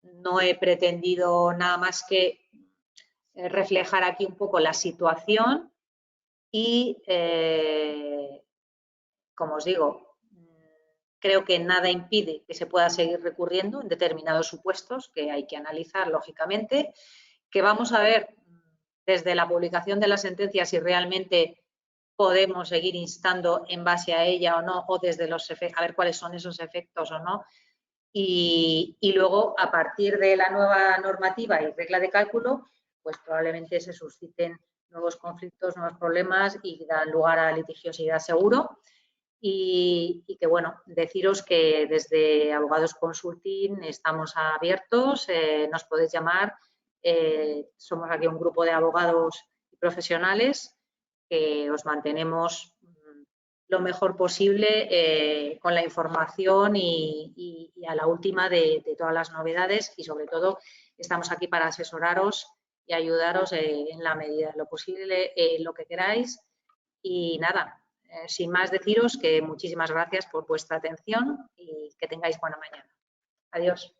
No he pretendido nada más que reflejar aquí un poco la situación y, como os digo, creo que nada impide que se pueda seguir recurriendo en determinados supuestos que hay que analizar, lógicamente, que vamos a ver desde la publicación de la sentencia si realmente podemos seguir instando en base a ella o no, o desde los efectos, a ver cuáles son esos efectos o no. Y luego, a partir de la nueva normativa y regla de cálculo, pues probablemente se susciten nuevos conflictos, nuevos problemas y dan lugar a litigiosidad seguro. Y que, bueno, deciros que desde Abogados Consulting estamos abiertos, nos podéis llamar. Somos aquí un grupo de abogados y profesionales que os mantenemos lo mejor posible con la información y a la última de todas las novedades, y sobre todo estamos aquí para asesoraros y ayudaros en la medida de lo posible, lo que queráis. Y nada, sin más deciros que muchísimas gracias por vuestra atención y que tengáis buena mañana. Adiós.